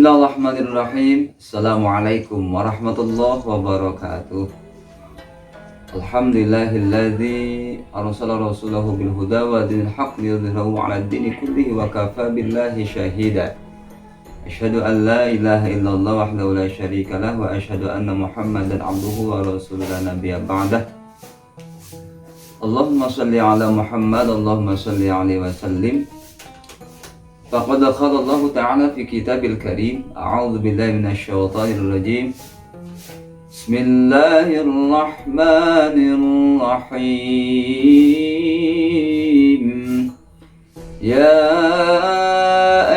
Bismillahirrahmanirrahim. Assalamualaikum warahmatullahi wabarakatuh. Alhamdulillahilladzi arsala rasulahu bil huda wa dinil haqq liyudhhirahu 'ala ad-dini kullihi wa kafa billahi shahida. Asyhadu an la ilaha illallah wahdahu la syarika lah wa asyhadu anna Muhammadan 'abduhu wa rasuluhu la nabiyya ba'dah. Allahumma shalli 'ala Muhammad, Allahumma shalli 'alaihi wa sallim. Faqad qala Allah Ta'ala fi Kitabil Karim. A'udzu billahi minasyaitonir rajim. Bismillahirrahmanirrahim. Ya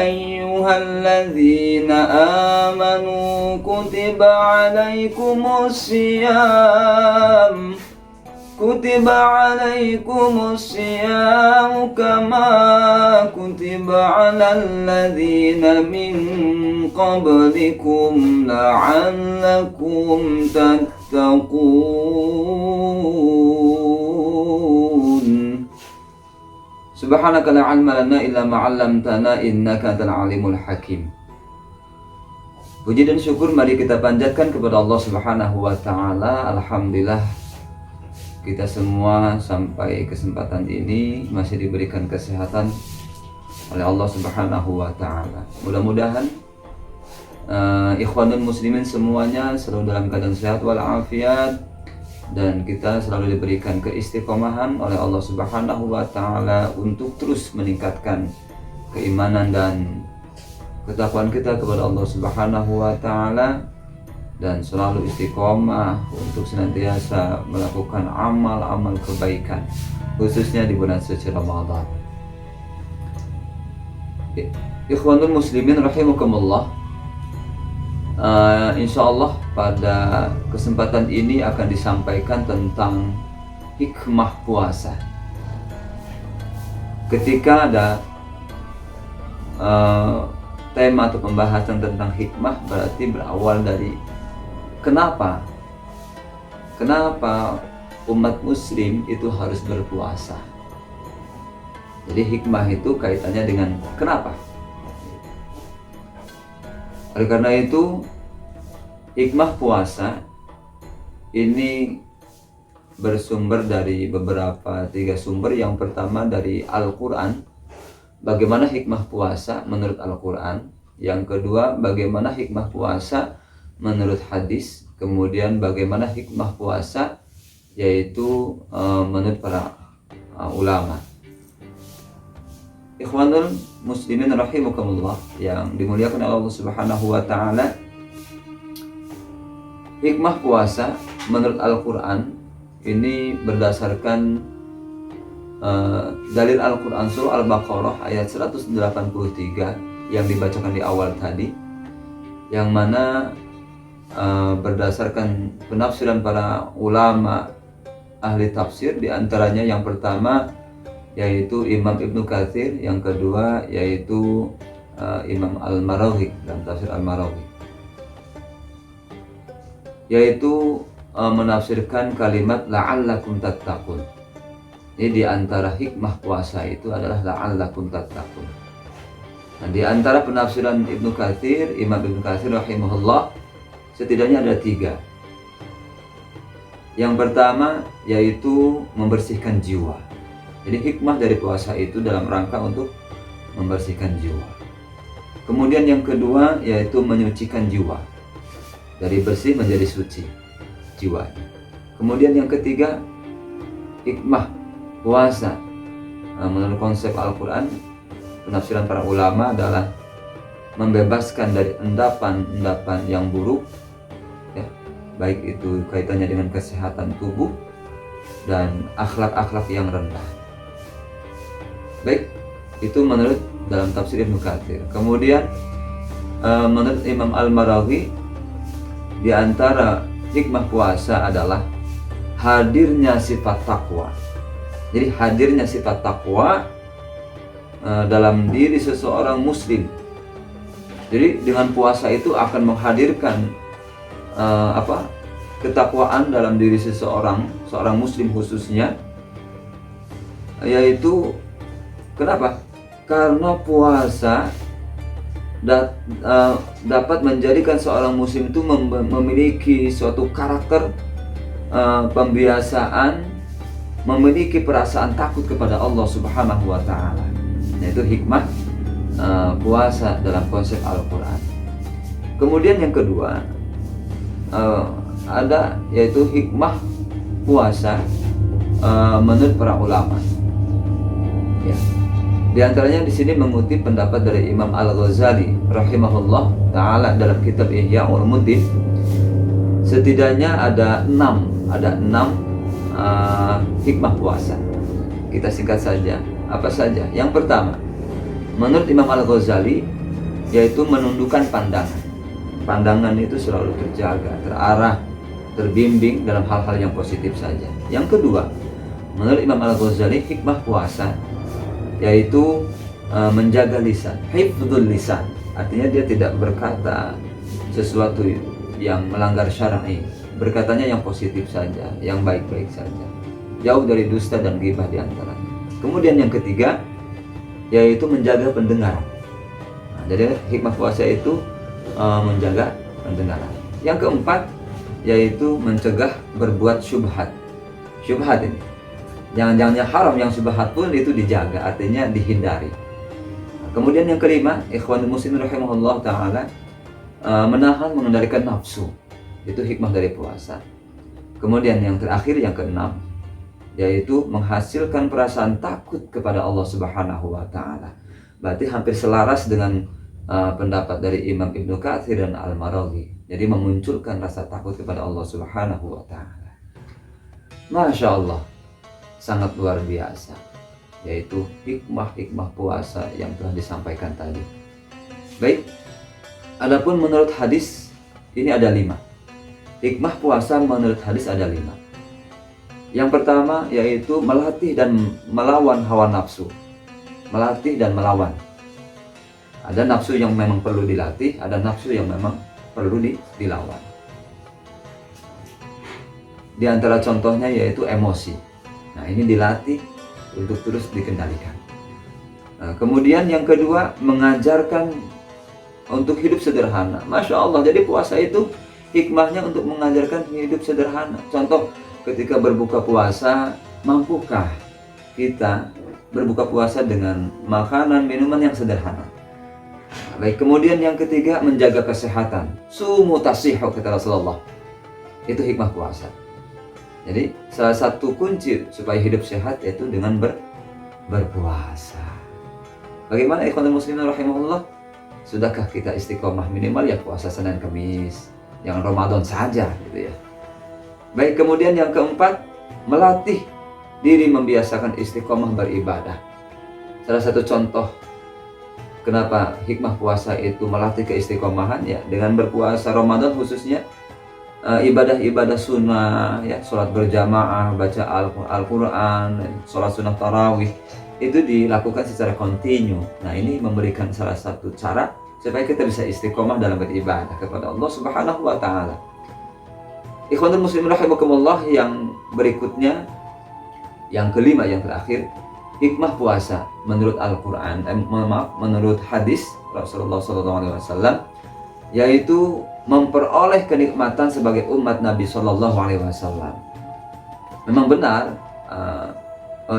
ayyuhalladzina amanu kutiba 'alaikumus siyam kama kutiba 'alal ladzina min qablikum la'allakum tattaqun. Subhanaka la 'ilma lana illa ma 'allamtana innaka antal alimul hakim. Puji dan syukur mari kita panjatkan kepada Allah Subhanahu wa taala. Alhamdulillah kita semua sampai kesempatan ini masih diberikan kesehatan oleh Allah Subhanahu wa taala. Mudah-mudahan ikhwanul muslimin semuanya selalu dalam keadaan sehat walafiat, dan kita selalu diberikan keistiqomahan oleh Allah Subhanahu wa taala untuk terus meningkatkan keimanan dan ketakwaan kita kepada Allah Subhanahu wa taala, dan selalu istiqomah untuk senantiasa melakukan amal-amal kebaikan, khususnya di bulan suci Ramadan. Ikhwanul muslimin rahimakumullah. Insyaallah pada kesempatan ini akan disampaikan tentang hikmah puasa. Ketika ada tema atau pembahasan tentang hikmah, berarti berawal dari Kenapa umat muslim itu harus berpuasa. Jadi hikmah itu kaitannya dengan kenapa. Oleh karena itu, hikmah puasa ini bersumber dari tiga sumber. Yang pertama dari Al-Quran, bagaimana hikmah puasa menurut Al-Quran. Yang kedua, bagaimana hikmah puasa menurut hadis. Kemudian bagaimana hikmah puasa yaitu menurut para ulama. Ikhwanul muslimin rahimakumullah yang dimuliakan oleh Allah Subhanahu wa taala, hikmah puasa menurut Al-Qur'an ini berdasarkan dalil Al-Qur'an surah Al-Baqarah ayat 183 yang dibacakan di awal tadi, yang mana berdasarkan penafsiran para ulama ahli tafsir, diantaranya yang pertama yaitu Imam Ibnu Katsir, yang kedua yaitu Imam Al-Maraghi dalam tafsir Al-Maraghi, yaitu menafsirkan kalimat la'allakum tattaqun. Ini diantara hikmah puasa itu adalah la'allakum tattaqun. Nah, di antara penafsiran Ibnu Katsir, Imam Ibnu Katsir rahimahullah, setidaknya ada 3. Yang pertama yaitu membersihkan jiwa. Jadi hikmah dari puasa itu dalam rangka untuk membersihkan jiwa. Kemudian yang kedua yaitu menyucikan jiwa, dari bersih menjadi suci jiwanya. Kemudian yang ketiga, hikmah puasa menurut konsep Al-Quran, penafsiran para ulama adalah membebaskan dari endapan-endapan yang buruk, ya, baik itu kaitannya dengan kesehatan tubuh dan akhlak-akhlak yang rendah. Baik, itu menurut dalam tafsir Ibnu Katsir. Kemudian menurut Imam Al-Maraghi, di antara hikmah puasa adalah hadirnya sifat takwa. Jadi hadirnya sifat takwa dalam diri seseorang muslim. Jadi dengan puasa itu akan menghadirkan ketakwaan dalam diri seorang muslim khususnya, yaitu kenapa? Karena puasa dapat menjadikan seorang muslim itu memiliki suatu karakter pembiasaan, memiliki perasaan takut kepada Allah Subhanahu wa Ta'ala. Yaitu hikmah puasa dalam konsep Al-Quran. Kemudian yang kedua ada yaitu hikmah puasa menurut para ulama. Ya. Di antaranya di sini mengutip pendapat dari Imam Al-Ghazali rahimahullah taala dalam kitab Ihya Ulumuddin. Setidaknya ada enam hikmah puasa. Kita singkat saja. Apa saja? Yang pertama, menurut Imam Al-Ghazali, yaitu menundukkan pandangan. Pandangan itu selalu terjaga, terarah, terbimbing dalam hal-hal yang positif saja. Yang kedua, menurut Imam Al-Ghazali, hikmah puasa yaitu menjaga lisan, hifdzul lisan. Artinya dia tidak berkata sesuatu yang melanggar syar'i, berkatanya yang positif saja, yang baik-baik saja, jauh dari dusta dan ghibah di antaranya. Kemudian yang ketiga yaitu menjaga pendengaran. Nah, jadi hikmah puasa itu menjaga pendengaran. Yang keempat yaitu mencegah berbuat syubhat. Syubhat ini jangan yang haram, yang syubhat pun itu dijaga, artinya dihindari. Kemudian yang kelima, ikhwan muslimin rahimahullah ta'ala, menahan, mengendalikan nafsu. Itu hikmah dari puasa. Kemudian yang terakhir, yang keenam, yaitu menghasilkan perasaan takut kepada Allah Subhanahu wa Ta'ala. Berarti hampir selaras dengan pendapat dari Imam Ibnu Katsir dan Al-Maraghi. Jadi memunculkan rasa takut kepada Allah Subhanahu wa Ta'ala. Masya Allah, sangat luar biasa, yaitu hikmah-hikmah puasa yang telah disampaikan tadi. Baik, adapun menurut hadis ini ada 5. Hikmah puasa menurut hadis ada 5. Yang pertama yaitu melatih dan melawan hawa nafsu. Melatih dan melawan. Ada nafsu yang memang perlu dilatih, ada nafsu yang memang perlu dilawan. Di antara contohnya yaitu emosi. Nah, ini dilatih untuk terus dikendalikan. Nah, kemudian yang kedua, mengajarkan untuk hidup sederhana. Masya Allah, jadi puasa itu hikmahnya untuk mengajarkan hidup sederhana. Contoh, ketika berbuka puasa, mampukah kita berbuka puasa dengan makanan, minuman yang sederhana? Baik, kemudian yang ketiga, menjaga kesehatan. Sumu tasihu, kata Rasulullah. Itu hikmah puasa. Jadi salah satu kunci supaya hidup sehat yaitu dengan berpuasa. Bagaimana ikhwan muslimin rahimahullah? Sudahkah kita istiqomah minimal ya puasa Senin Kamis, jangan Ramadan saja gitu ya. Baik, kemudian yang keempat, melatih diri membiasakan istiqomah beribadah. Salah satu contoh kenapa hikmah puasa itu melatih keistiqomahan ya, dengan berpuasa Ramadan khususnya ibadah-ibadah sunnah ya, sholat berjamaah, baca Al-Quran, sholat sunnah tarawih itu dilakukan secara kontinu. Nah, ini memberikan salah satu cara supaya kita bisa istiqomah dalam beribadah kepada Allah Subhanahu wa Ta'ala. Ikhwanul muslimin rahimakumullah, yang berikutnya, yang kelima, yang terakhir, hikmah puasa menurut Al-Quran, menurut hadis Rasulullah SAW, yaitu memperoleh kenikmatan sebagai umat Nabi Shallallahu Alaihi Wasallam. Memang benar,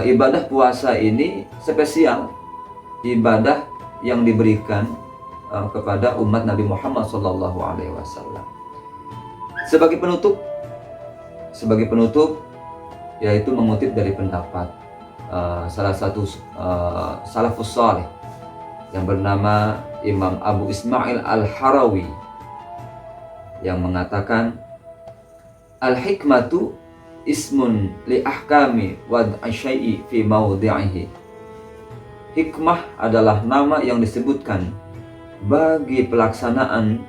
ibadah puasa ini spesial, ibadah yang diberikan kepada umat Nabi Muhammad Shallallahu Alaihi Wasallam. Sebagai penutup, yaitu mengutip dari pendapat salah satu salafus saleh yang bernama Imam Abu Ismail Al-Harawi, yang mengatakan al-hikmatu ismun li ahkami wad'i syai'i fi mawdi'ihi. Hikmah adalah nama yang disebutkan bagi pelaksanaan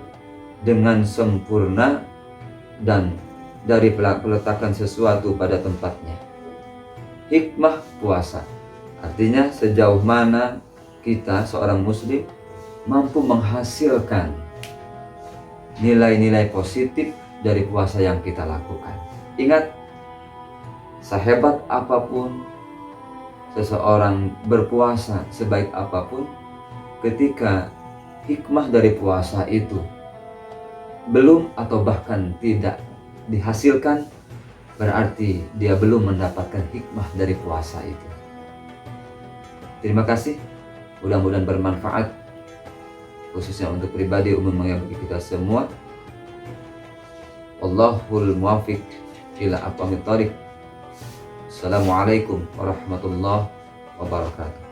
dengan sempurna dan dari peletakan sesuatu pada tempatnya. Hikmah puasa artinya sejauh mana kita seorang muslim mampu menghasilkan nilai-nilai positif dari puasa yang kita lakukan. Ingat, sehebat apapun seseorang berpuasa, sebaik apapun, ketika hikmah dari puasa itu belum atau bahkan tidak dihasilkan, berarti dia belum mendapatkan hikmah dari puasa itu. Terima kasih, mudah-mudahan bermanfaat, khususnya untuk pribadi umum yang bagi kita semua. Wallahul muwaffiq ila aqwamit thoriq. Assalamualaikum warahmatullahi wabarakatuh.